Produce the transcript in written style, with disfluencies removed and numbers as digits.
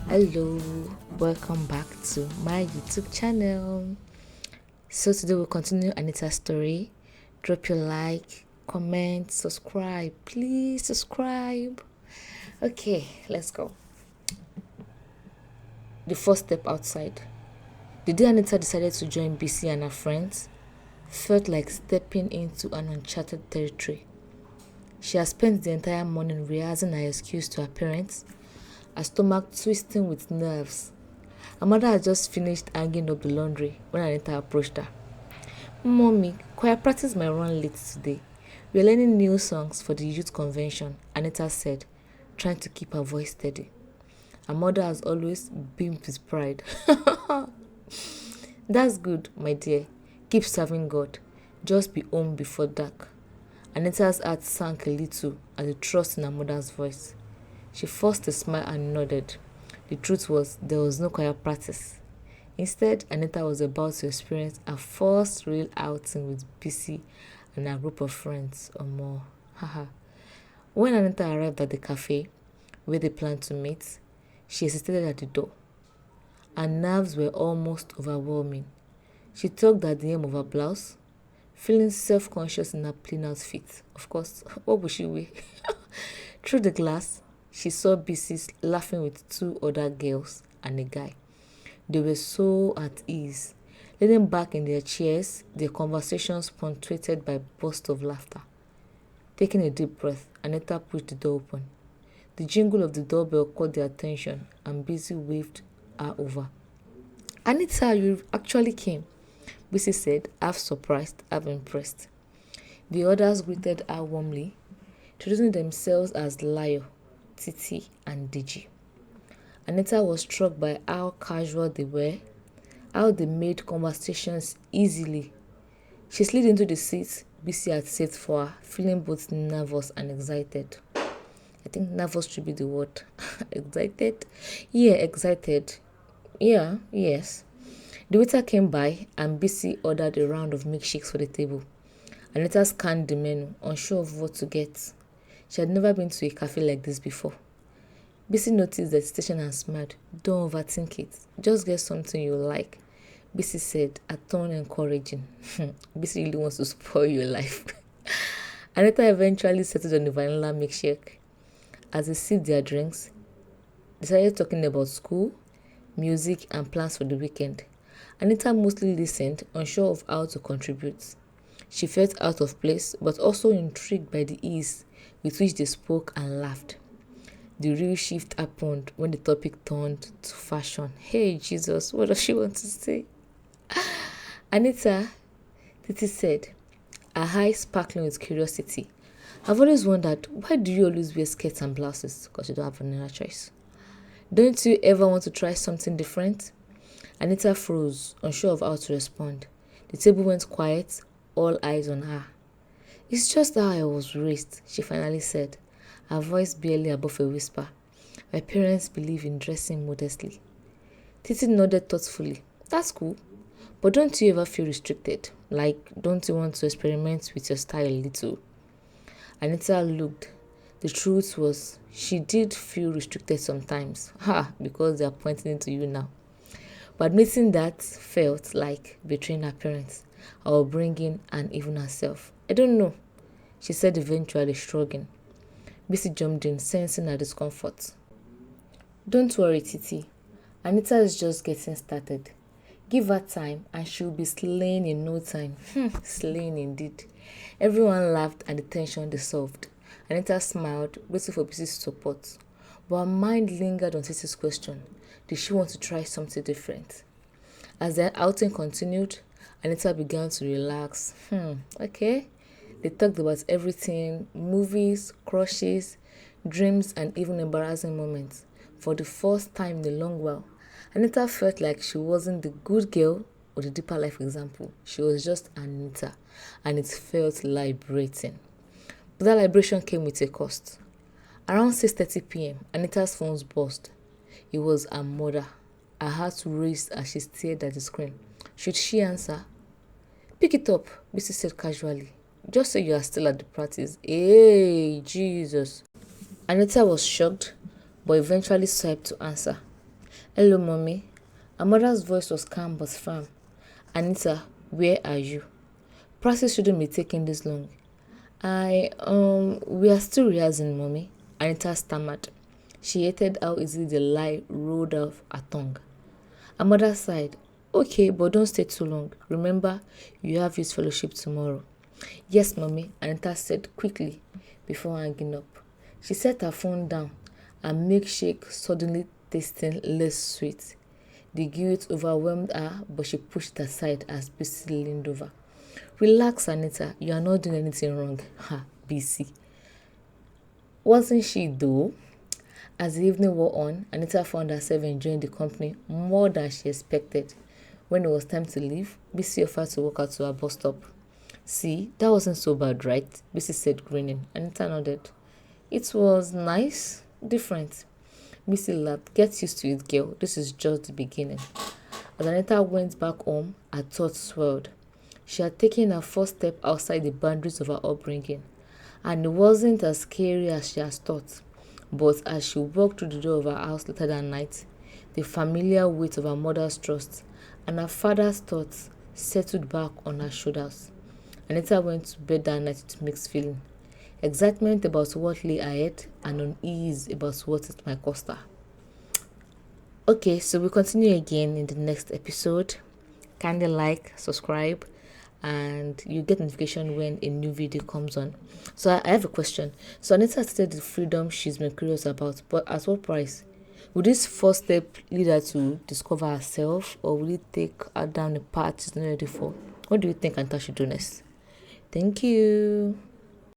Hello, welcome back to my YouTube channel. So today we'll continue Anita's story. Drop your like, comment, subscribe. Please subscribe. Okay, let's go. The first step outside. The day Anita decided to join BC and her friends felt like stepping into an uncharted territory. She had spent the entire morning rehearsing her excuse to her parents, her stomach twisting with nerves. Her mother had just finished hanging up the laundry when Anita approached her. Mommy, choir practice might run late today. We're learning new songs for the youth convention, Anita said, trying to keep her voice steady. Her mother has always beamed with pride. That's good, my dear. Keep serving God. Just be home before dark. Anita's heart sank a little at the trust in her mother's voice. She forced a smile and nodded. The truth was, there was no choir practice. Instead, Anita was about to experience her first real outing with BC and a group of friends or more. Haha. When Anita arrived at the cafe where they planned to meet, she hesitated at the door. Her nerves were almost overwhelming. She tugged at the hem of her blouse, feeling self-conscious in her plain outfit. Of course, what would she wear? Through the glass, she saw BC laughing with two other girls and a guy. They were so at ease, leaning back in their chairs, their conversations punctuated by bursts of laughter. Taking a deep breath, Anita pushed the door open. The jingle of the doorbell caught their attention, and BC waved her over. Anita, you actually came, BC said, half surprised, half impressed. The others greeted her warmly, introducing themselves as Layo, Titi, and Digi. Anita was struck by how casual they were, how they made conversations easily. She slid into the seat BC had saved for her, feeling both nervous and excited. I think nervous should be the word. Excited? Yeah, excited. Yeah, yes. The waiter came by and BC ordered a round of milkshakes for the table. Anita scanned the menu, unsure of what to get. She had never been to a cafe like this before. BC noticed the station and smiled. Don't overthink it. Just get something you like, BC said, a tone encouraging. BC really wants to spoil your life. Anita eventually settled on the vanilla milkshake. As they sipped their drinks, they started talking about school, music, and plans for the weekend. Anita mostly listened, unsure of how to contribute. She felt out of place, but also intrigued by the ease with which they spoke and laughed. The real shift happened when the topic turned to fashion. Hey, Jesus, what does she want to say? Anita, Titi said, her eyes sparkling with curiosity. I've always wondered, why do you always wear skirts and blouses? Because you don't have another choice. Don't you ever want to try something different? Anita froze, unsure of how to respond. The table went quiet, all eyes on her. It's just how I was raised, she finally said, her voice barely above a whisper. My parents believe in dressing modestly. Titi nodded thoughtfully. That's cool. But don't you ever feel restricted? Like, don't you want to experiment with your style a little? Anita looked. The truth was, she did feel restricted sometimes. Because they are pointing into you now. But admitting that felt like betraying her parents, her upbringing, and even herself. I don't know, she said eventually, shrugging. BC jumped in, sensing her discomfort. Don't worry, Titi. Anita is just getting started. Give her time and she'll be slaying in no time. Slaying indeed. Everyone laughed and the tension dissolved. Anita smiled, waiting for BC's support. But her mind lingered on Titi's question. Did she want to try something different? As the outing continued, Anita began to relax. Okay. They talked about everything, movies, crushes, dreams, and even embarrassing moments. For the first time in a long while, Anita felt like she wasn't the good girl or the deeper life example. She was just Anita, and it felt liberating. But that liberation came with a cost. Around 6:30 p.m., Anita's phone buzzed. It was her mother. Her heart raced as she stared at the screen. Should she answer? Pick it up, BC said casually. Just say you are still at the practice. Hey, Jesus. Anita was shocked, but eventually swiped to answer. Hello, mommy. Her mother's voice was calm but firm. Anita, where are you? Process shouldn't be taking this long. We are still rehearsing, mommy. Anita stammered. She hated how easily the lie rolled off her tongue. Her mother sighed. Okay, but don't stay too long. Remember, you have youth fellowship tomorrow. Yes, mommy, Anita said quickly before hanging up. She set her phone down, her milkshake suddenly tasting less sweet. The guilt overwhelmed her, but she pushed it aside as BC leaned over. Relax, Anita. You are not doing anything wrong. Ha, BC. Wasn't she, though? As the evening wore on, Anita found herself enjoying the company more than she expected. When it was time to leave, BC offered to walk out to her bus stop. See, that wasn't so bad, right? BC said, grinning. Anita nodded. It was nice, different. BC laughed. Get used to it, girl. This is just the beginning. As Anita went back home, her thoughts swirled. She had taken her first step outside the boundaries of her upbringing, and it wasn't as scary as she had thought. But as she walked through the door of her house later that night, the familiar weight of her mother's trust and her father's thoughts settled back on her shoulders. Anita went to bed that night with mixed feeling. Excitement about what lay ahead and unease about what it might cost her. Okay, so we'll continue again in the next episode. Kindly like, subscribe, and you get notification when a new video comes on. So I have a question. So Anita stated the freedom she's been curious about, but at what price? Will this first step lead her to discover herself, or will it take her down a path she's not ready for? What do you think Anita should do next? Thank you.